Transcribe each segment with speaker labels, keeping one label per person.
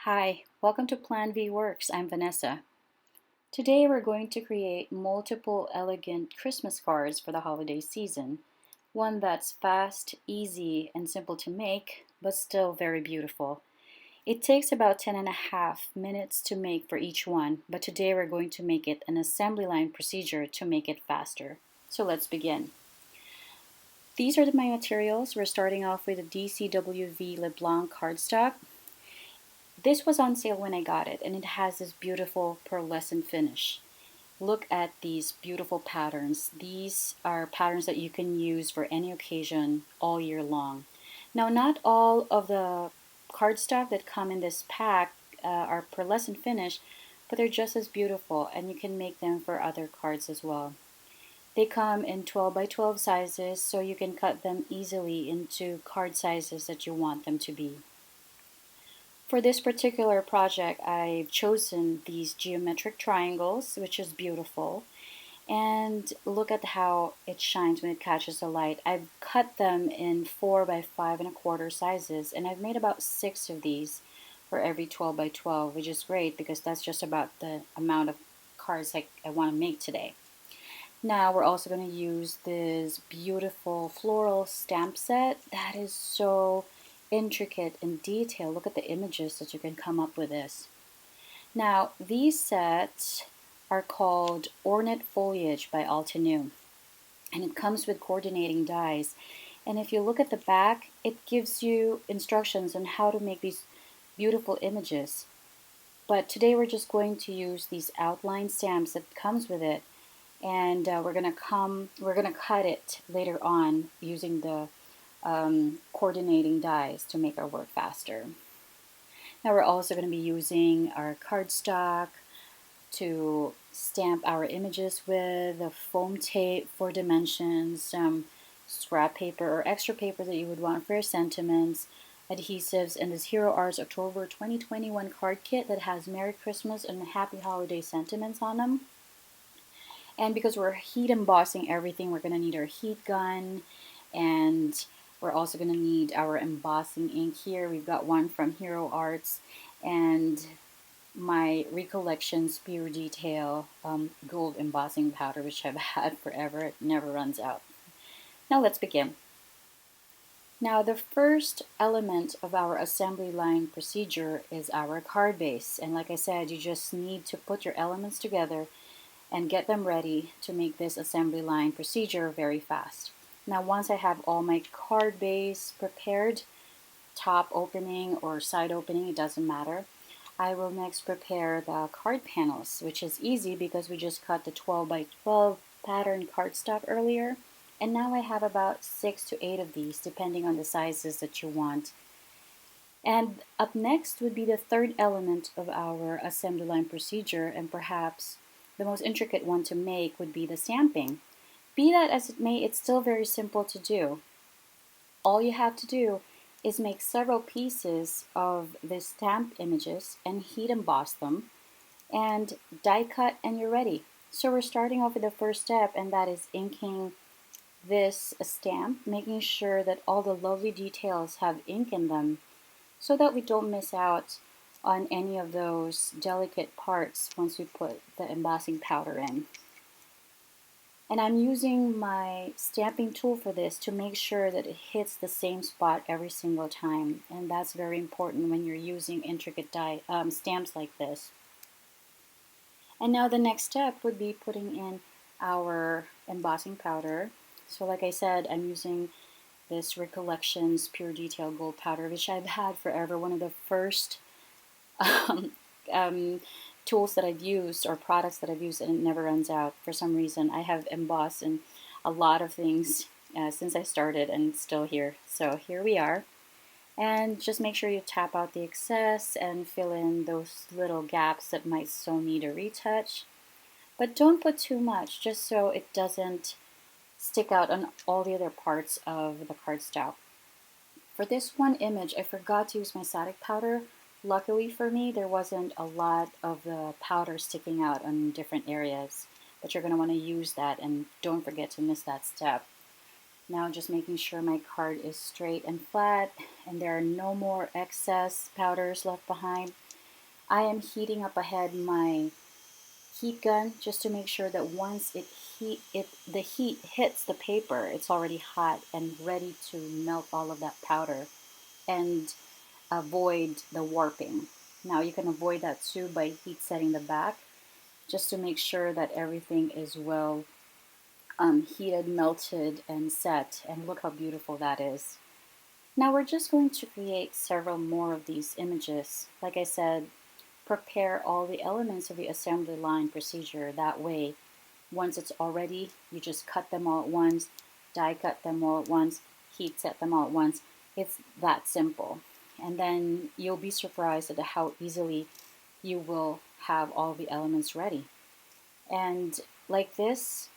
Speaker 1: Hi, welcome to Plan V Works. I'm Vanessa. Today we're going to create multiple elegant Christmas cards for the holiday season. One that's fast, easy, and simple to make, but still very beautiful. It takes about 10.5 minutes to make for each one, but today we're going to make it an assembly line procedure to make it faster. So let's begin. These are my materials. We're starting off with a DCWV LeBlanc cardstock. This was on sale when I got it, and it has this beautiful pearlescent finish. Look at these beautiful patterns. These are patterns that you can use for any occasion all year long. Now, not all of the cardstock that come in this pack are pearlescent finish, but they're just as beautiful, and you can make them for other cards as well. They come in 12 by 12 sizes, so you can cut them easily into card sizes that you want them to be. For this particular project, I've chosen these geometric triangles, which is beautiful. And look at how it shines when it catches the light. I've cut them in 4 by 5.25 sizes, and I've made about 6 of these for every 12 by 12, which is great because that's just about the amount of cards I want to make today. Now we're also going to use this beautiful floral stamp set that is so intricate and detailed. Look at the images that you can come up with this. Now these sets are called Ornate Foliage by Altenew, and it comes with coordinating dies. And if you look at the back, it gives you instructions on how to make these beautiful images. But today we're just going to use these outline stamps that comes with it, and we're gonna cut it later on using the coordinating dies to make our work faster. Now we're also going to be using our cardstock to stamp our images with, the foam tape for dimensions, some scrap paper or extra paper that you would want for your sentiments, adhesives, and this Hero Arts October 2021 card kit that has Merry Christmas and Happy Holiday sentiments on them. And because we're heat embossing everything, we're going to need our heat gun, and we're also going to need our embossing ink here. We've got one from Hero Arts and my Recollections Pure Detail gold embossing powder, which I've had forever. It never runs out. Now let's begin. Now the first element of our assembly line procedure is our card base. And like I said, you just need to put your elements together and get them ready to make this assembly line procedure very fast. Now once I have all my card base prepared, top opening or side opening, it doesn't matter, I will next prepare the card panels, which is easy because we just cut the 12 by 12 pattern cardstock earlier. And now I have about 6 to 8 of these, depending on the sizes that you want. And up next would be the third element of our assembly line procedure, and perhaps the most intricate one to make would be the stamping. Be that as it may, it's still very simple to do. All you have to do is make several pieces of the stamp images and heat emboss them and die cut, and you're ready. So we're starting off with the first step, and that is inking this stamp, making sure that all the lovely details have ink in them so that we don't miss out on any of those delicate parts once we put the embossing powder in. And I'm using my stamping tool for this to make sure that it hits the same spot every single time. And that's very important when you're using intricate stamps like this. And now the next step would be putting in our embossing powder. So like I said, I'm using this Recollections Pure Detail Gold Powder, which I've had forever. One of the first um, um, tools that I've used or products that I've used, and it never runs out for some reason. I have embossed in a lot of things since I started, and it's still here. So here we are. And just make sure you tap out the excess and fill in those little gaps that might still need a retouch. But don't put too much, just so it doesn't stick out on all the other parts of the cardstock. For this one image, I forgot to use my static powder. Luckily for me, there wasn't a lot of the powder sticking out on different areas, but you're going to want to use that, and don't forget to miss that step. Now just making sure my card is straight and flat and there are no more excess powders left behind. I am heating up ahead my heat gun just to make sure that once the heat hits the paper, it's already hot and ready to melt all of that powder and avoid the warping. Now you can avoid that too by heat setting the back just to make sure that everything is well heated, melted, and set. And look how beautiful that is. Now we're just going to create several more of these images. Like I said, prepare all the elements of the assembly line procedure. That way, once it's all ready, you just cut them all at once, die cut them all at once, heat set them all at once. It's that simple. And then you'll be surprised at how easily you will have all the elements ready. And like this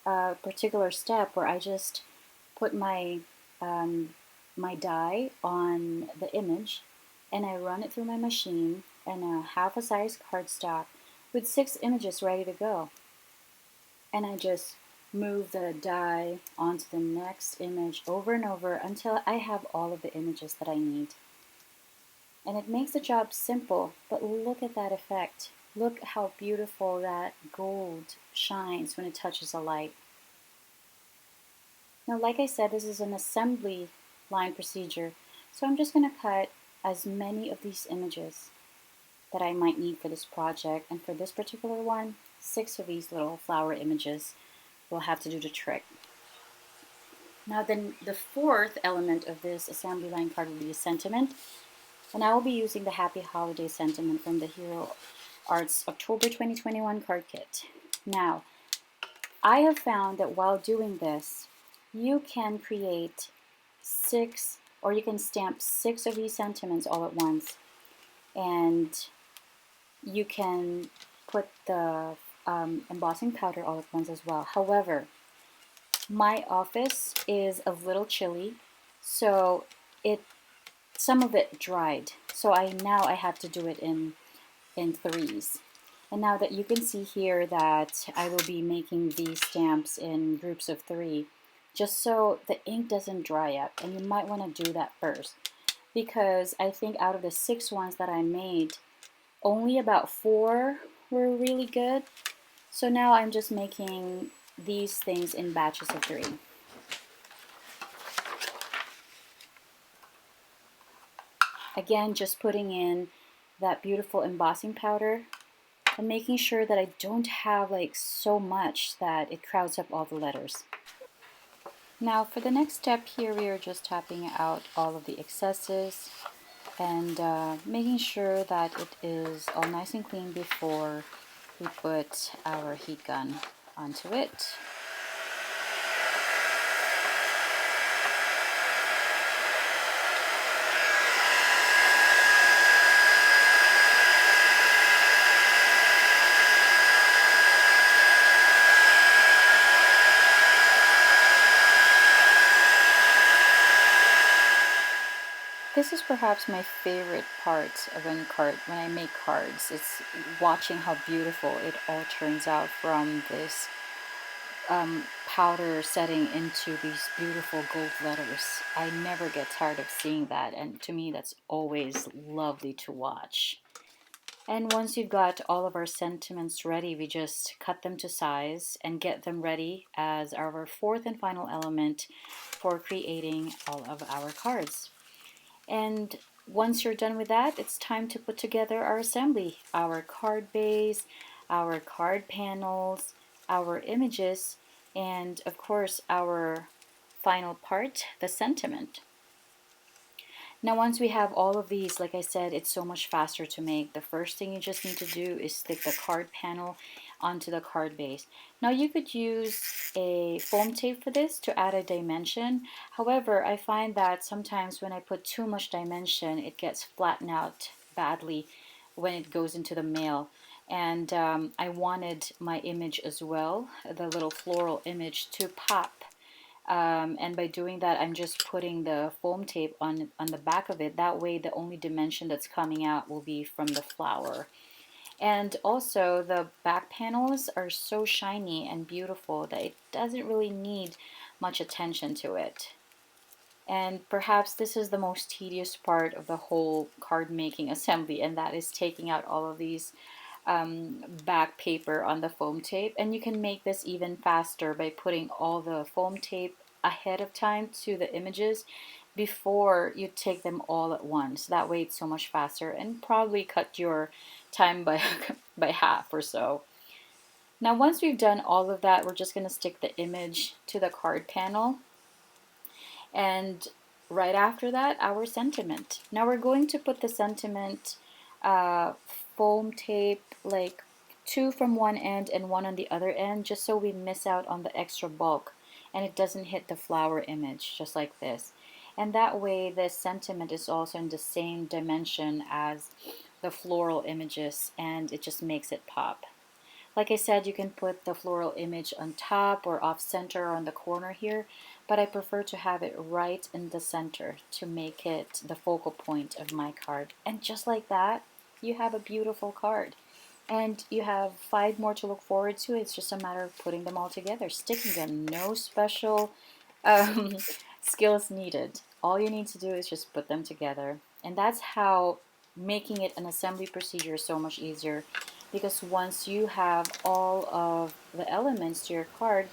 Speaker 1: particular step where I just put um, my die on the image and I run it through my machine and a half a size cardstock with 6 images ready to go. And I just move the die onto the next image over and over until I have all of the images that I need. And it makes the job simple, but look at that effect. Look how beautiful that gold shines when it touches a light. Now, like I said, this is an assembly line procedure, so I'm just going to cut as many of these images that I might need for this project. And for this particular one, 6 of these little flower images will have to do the trick. Now then, the fourth element of this assembly line card will be a sentiment. And I will be using the Happy Holiday sentiment from the Hero Arts October 2021 card kit. Now, I have found that while doing this, you can create 6 or you can stamp 6 of these sentiments all at once. And you can put the embossing powder all at once as well. However, my office is a little chilly, so some of it dried. So now I have to do it in threes. And now that you can see here that I will be making these stamps in groups of 3, just so the ink doesn't dry up. And you might want to do that first, because I think out of the 6 ones that I made, only about 4 were really good. So now I'm just making these things in batches of 3. Again, just putting in that beautiful embossing powder and making sure that I don't have like so much that it crowds up all the letters. Now for the next step here, we are just tapping out all of the excesses and making sure that it is all nice and clean before we put our heat gun onto it. This is perhaps my favorite part of when I make cards. It's watching how beautiful it all turns out from this powder setting into these beautiful gold letters. I never get tired of seeing that, and to me that's always lovely to watch. And once you've got all of our sentiments ready, we just cut them to size and get them ready as our 4th and final element for creating all of our cards. And once you're done with that, it's time to put together our assembly, our card base, our card panels, our images, and of course our final part, the sentiment. Now once we have all of these, like I said, it's so much faster to make. The first thing you just need to do is stick the card panel onto the card base. Now you could use a foam tape for this to add a dimension. However, I find that sometimes when I put too much dimension, it gets flattened out badly when it goes into the mail. And I wanted my image as well, the little floral image, to pop. And by doing that, I'm just putting the foam tape on the back of it. That way the only dimension that's coming out will be from the flower. And also the back panels are so shiny and beautiful that it doesn't really need much attention to it. And perhaps this is the most tedious part of the whole card making assembly, and that is taking out all of these back paper on the foam tape. And you can make this even faster by putting all the foam tape ahead of time to the images before you take them all at once. That way it's so much faster and probably cut your time by by half or so. Now once we've done all of that, we're just going to stick the image to the card panel, and right after that, our sentiment. Now we're going to put the sentiment uh, foam tape, like two from one end and one on the other end, just so we miss out on the extra bulk and it doesn't hit the flower image, just like this. And that way the sentiment is also in the same dimension as the floral images, and it just makes it pop. Like I said, you can put the floral image on top or off center or on the corner here, but I prefer to have it right in the center to make it the focal point of my card. And just like that, you have a beautiful card. And you have 5 more to look forward to. It's just a matter of putting them all together, sticking them. No special um, skills needed. All you need to do is just put them together. And that's how making it an assembly procedure is so much easier, because once you have all of the elements to your card,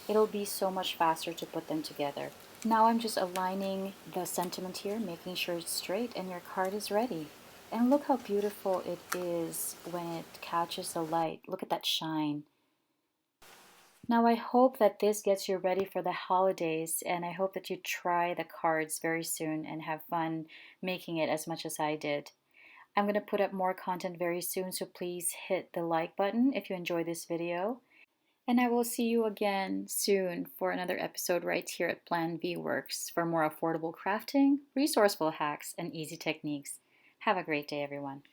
Speaker 1: it'll be so much faster to put them together. Now I'm just aligning the sentiment here, making sure it's straight, and your card is ready. And look how beautiful it is when it catches the light. Look at that shine. Now I hope that this gets you ready for the holidays, and I hope that you try the cards very soon and have fun making it as much as I did. I'm going to put up more content very soon, so please hit the like button if you enjoy this video. And I will see you again soon for another episode right here at Plan V Works for more affordable crafting, resourceful hacks, and easy techniques. Have a great day, everyone.